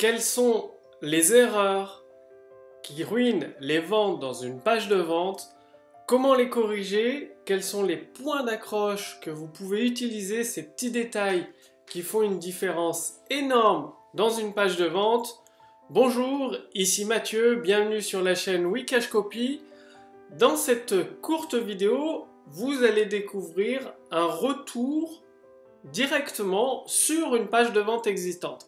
Quelles sont les erreurs qui ruinent les ventes dans une page de vente? Comment les corriger? Quels sont les points d'accroche que vous pouvez utiliser, ces petits détails qui font une différence énorme dans une page de vente? Bonjour, ici Mathieu, bienvenue sur la chaîne Wikashcopy. Dans cette courte vidéo, vous allez découvrir un retour directement sur une page de vente existante.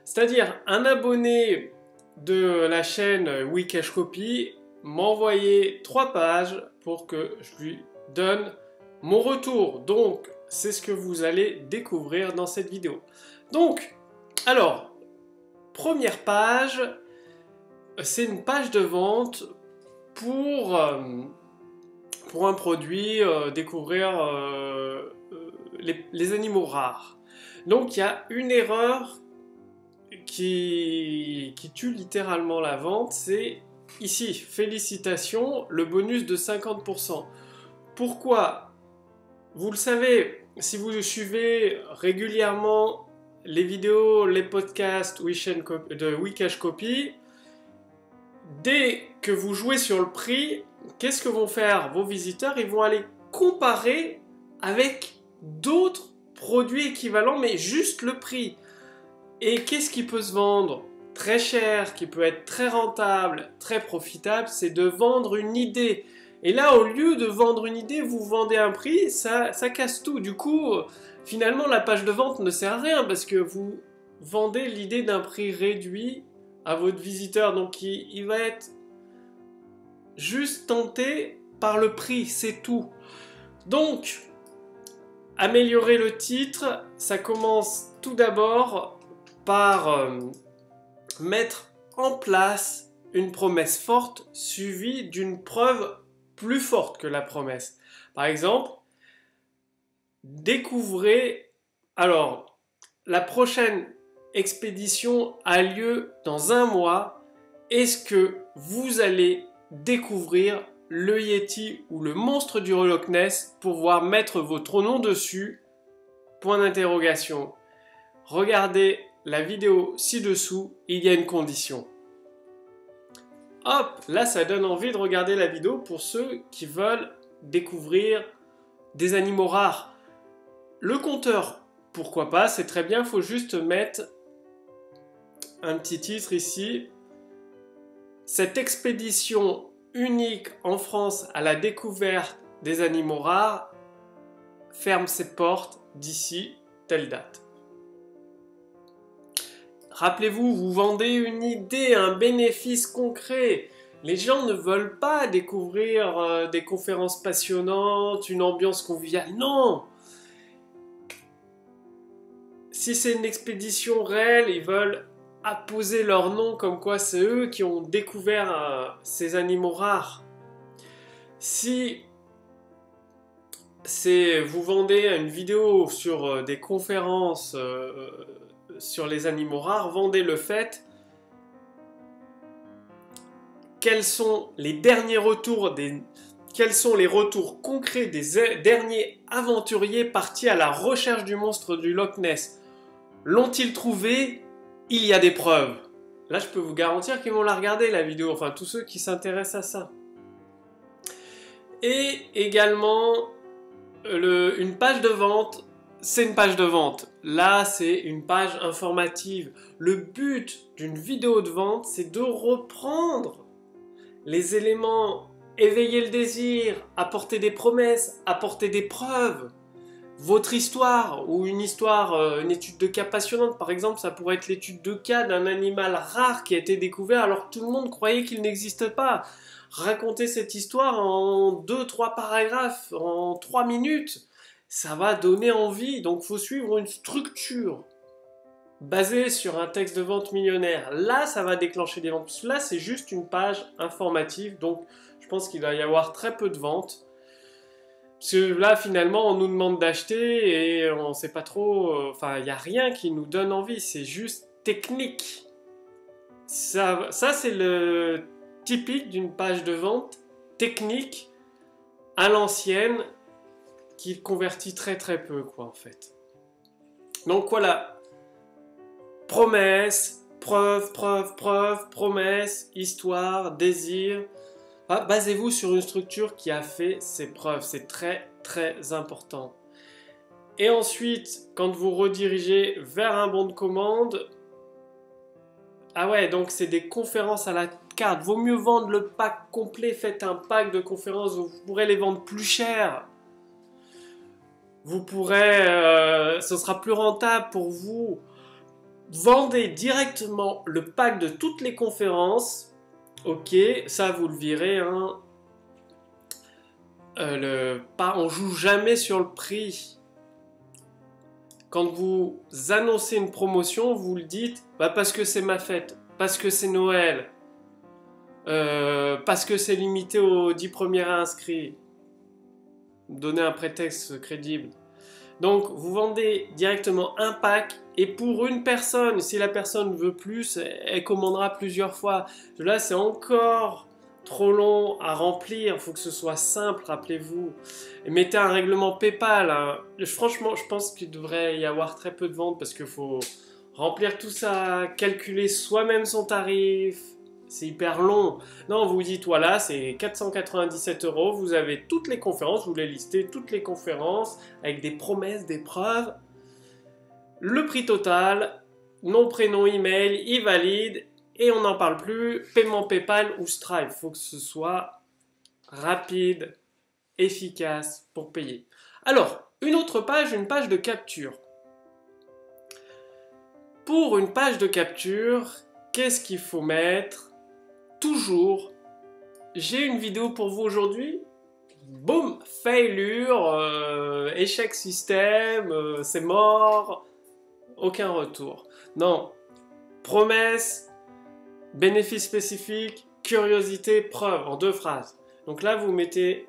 C'est-à-dire un abonné de la chaîne Wikashcopy m'a envoyé 3 pages pour que je lui donne mon retour. Donc, c'est ce que vous allez découvrir dans cette vidéo. Donc, alors, première page, c'est une page de vente pour un produit, découvrir les animaux rares. Donc, il y a une erreur qui tue littéralement la vente, c'est ici, félicitations, le bonus de 50%. Pourquoi? Vous le savez, si vous suivez régulièrement les vidéos, les podcasts de Wikashcopy, dès que vous jouez sur le prix, qu'est-ce que vont faire vos visiteurs? Ils vont aller comparer avec d'autres produits équivalents, mais juste le prix. Et qu'est-ce qui peut se vendre très cher, qui peut être très rentable, très profitable? C'est de vendre une idée. Et là, au lieu de vendre une idée, vous vendez un prix, ça casse tout. Du coup, finalement, la page de vente ne sert à rien parce que vous vendez l'idée d'un prix réduit à votre visiteur. Donc, il va être juste tenté par le prix, c'est tout. Donc, améliorer le titre, ça commence tout d'abord par mettre en place une promesse forte suivie d'une preuve plus forte que la promesse. Par exemple, découvrez, alors, la prochaine expédition a lieu dans 1 mois. Est-ce que vous allez découvrir le Yeti ou le monstre du Loch Ness pour pouvoir mettre votre nom dessus? Point d'interrogation. Regardez la vidéo ci-dessous, il y a une condition. Hop, là ça donne envie de regarder la vidéo pour ceux qui veulent découvrir des animaux rares. Le compteur, pourquoi pas, c'est très bien, il faut juste mettre un petit titre ici. Cette expédition unique en France à la découverte des animaux rares ferme ses portes d'ici telle date. Rappelez-vous, vous vendez une idée, un bénéfice concret. Les gens ne veulent pas découvrir des conférences passionnantes, une ambiance conviviale. Non! Si c'est une expédition réelle, ils veulent apposer leur nom comme quoi c'est eux qui ont découvert ces animaux rares. Si vous vendez une vidéo sur des conférences sur les animaux rares, vendez le fait quels sont les derniers retours, quels sont les retours concrets des derniers aventuriers partis à la recherche du monstre du Loch Ness. L'ont-ils trouvé? Il y a des preuves. Là, je peux vous garantir qu'ils vont la regarder, la vidéo, enfin tous ceux qui s'intéressent à ça. Et également, une page de vente, c'est une page de vente. Là, c'est une page informative. Le but d'une vidéo de vente, c'est de reprendre les éléments, éveiller le désir, apporter des promesses, apporter des preuves. Votre histoire, ou une histoire, une étude de cas passionnante, par exemple, ça pourrait être l'étude de cas d'un animal rare qui a été découvert alors que tout le monde croyait qu'il n'existe pas. Raconter cette histoire en 2-3 paragraphes, en 3 minutes, ça va donner envie. Donc, il faut suivre une structure basée sur un texte de vente millionnaire. Là, ça va déclencher des ventes. Là, c'est juste une page informative. Donc, je pense qu'il va y avoir très peu de ventes. Parce que là, finalement, on nous demande d'acheter et on ne sait pas trop... Enfin, il n'y a rien qui nous donne envie. C'est juste technique. Ça c'est le typique d'une page de vente technique à l'ancienne qui convertit très peu, quoi, en fait. Donc voilà, promesse, preuve, preuve, preuve, promesse, histoire, désir. Ah, basez-vous sur une structure qui a fait ses preuves, c'est très très important. Et ensuite, quand vous redirigez vers un bon de commande, ah ouais, donc c'est des conférences à la carte. Vaut mieux vendre le pack complet, faites un pack de conférences, vous pourrez les vendre plus cher. Vous pourrez, ce sera plus rentable pour vous. Vendez directement le pack de toutes les conférences. Ok, ça vous le virez, hein. On joue jamais sur le prix. Quand vous annoncez une promotion, vous le dites parce que c'est ma fête, parce que c'est Noël, parce que c'est limité aux 10 premiers inscrits. Donnez un prétexte crédible. Donc, vous vendez directement un pack et pour une personne, si la personne veut plus, elle commandera plusieurs fois. Là, c'est encore trop long à remplir, il faut que ce soit simple, rappelez-vous. Et mettez un règlement PayPal. Hein. Franchement, je pense qu'il devrait y avoir très peu de ventes parce qu'il faut remplir tout ça, calculer soi-même son tarif. C'est hyper long. Non, vous dites, voilà, c'est 497 €, vous avez toutes les conférences, vous les listez, toutes les conférences, avec des promesses, des preuves. Le prix total, nom, prénom, email, il valide, et on n'en parle plus, paiement PayPal ou Stripe. Il faut que ce soit rapide, efficace pour payer. Alors, une autre page, une page de capture. Pour une page de capture, qu'est-ce qu'il faut mettre ? Toujours, j'ai une vidéo pour vous aujourd'hui. Boum, failure, échec système, c'est mort, aucun retour. Non, promesse, bénéfice spécifique, curiosité, preuve, en 2 phrases. Donc là, vous mettez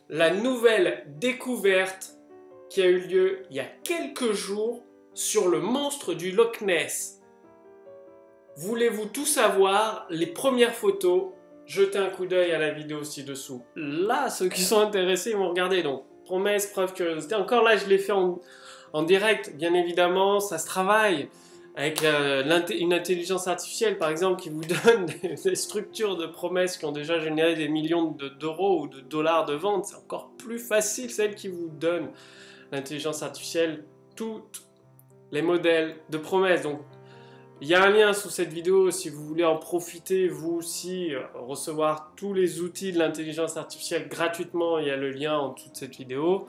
la nouvelle découverte qui a eu lieu il y a quelques jours sur le monstre du Loch Ness. Voulez-vous tout savoir? Les premières photos, jetez un coup d'œil à la vidéo ci-dessous. Là, ceux qui sont intéressés vont regarder. Donc, promesse, preuve, curiosité. Encore là, je l'ai fait en direct. Bien évidemment, ça se travaille avec une intelligence artificielle, par exemple, qui vous donne des structures de promesses qui ont déjà généré des millions d'euros ou de dollars de vente. C'est encore plus facile, celle qui vous donne l'intelligence artificielle, tous les modèles de promesses. Donc, il y a un lien sous cette vidéo si vous voulez en profiter, vous aussi, recevoir tous les outils de l'intelligence artificielle gratuitement. Il y a le lien en dessous de cette vidéo.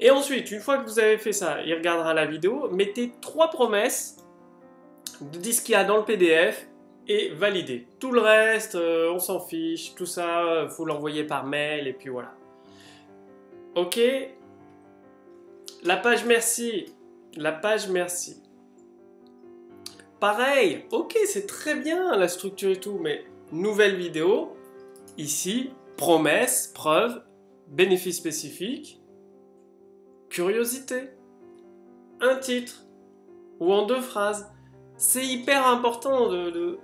Et ensuite, une fois que vous avez fait ça, il regardera la vidéo, mettez 3 promesses de ce qu'il y a dans le PDF et validez. Tout le reste, on s'en fiche, tout ça, il faut l'envoyer par mail et puis voilà. Ok ? La page merci. La page merci. Pareil, ok, c'est très bien la structure et tout, mais nouvelle vidéo, ici, promesse, preuve, bénéfice spécifique, curiosité, un titre, ou en 2 phrases. C'est hyper important de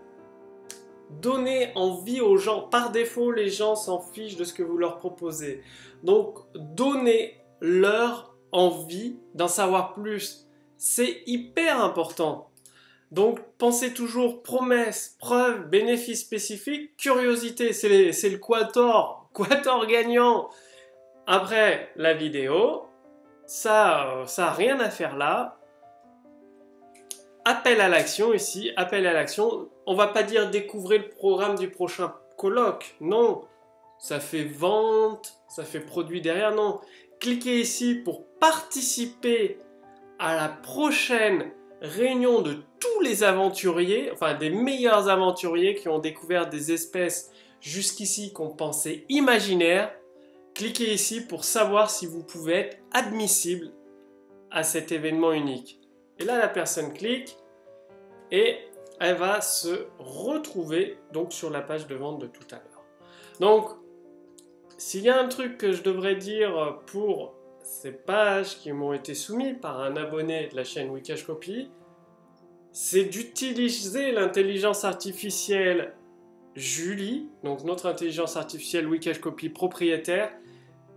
donner envie aux gens. Par défaut, les gens s'en fichent de ce que vous leur proposez. Donc, donnez-leur envie d'en savoir plus. C'est hyper important. Donc, pensez toujours promesse, preuve, bénéfice spécifique, curiosité. C'est le quator gagnant. Après la vidéo, ça a rien à faire là. Appel à l'action ici, appel à l'action. On va pas dire découvrez le programme du prochain colloque. Non, ça fait vente, ça fait produit derrière. Non, cliquez ici pour participer à la prochaine réunion de tous les aventuriers, enfin des meilleurs aventuriers qui ont découvert des espèces jusqu'ici qu'on pensait imaginaires. Cliquez ici pour savoir si vous pouvez être admissible à cet événement unique. Et là, la personne clique et elle va se retrouver donc sur la page de vente de tout à l'heure. Donc, s'il y a un truc que je devrais dire pour ces pages qui m'ont été soumises par un abonné de la chaîne Wikash Copy, c'est d'utiliser l'intelligence artificielle Julie, donc notre intelligence artificielle Wikash Copy propriétaire,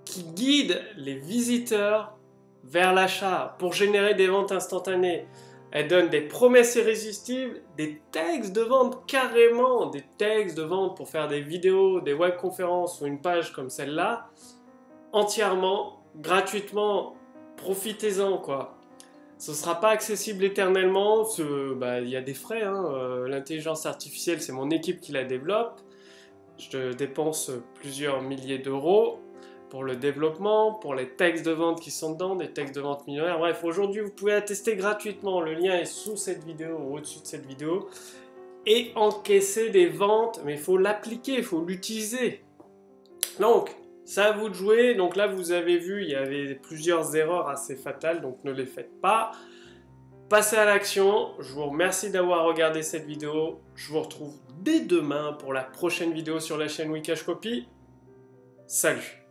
qui guide les visiteurs vers l'achat pour générer des ventes instantanées. Elle donne des promesses irrésistibles, des textes de vente carrément, des textes de vente pour faire des vidéos, des webconférences ou une page comme celle-là, entièrement, gratuitement, profitez-en quoi. Ce ne sera pas accessible éternellement, il y a des frais, hein. L'intelligence artificielle c'est mon équipe qui la développe, je dépense plusieurs milliers d'euros pour le développement, pour les textes de vente qui sont dedans, des textes de vente millionnaires. Bref, aujourd'hui, vous pouvez la tester gratuitement. Le lien est sous cette vidéo ou au-dessus de cette vidéo. Et encaisser des ventes, mais il faut l'appliquer, il faut l'utiliser. Donc, c'est à vous de jouer. Donc là, vous avez vu, il y avait plusieurs erreurs assez fatales, donc ne les faites pas. Passez à l'action. Je vous remercie d'avoir regardé cette vidéo. Je vous retrouve dès demain pour la prochaine vidéo sur la chaîne Wikash Copy. Salut!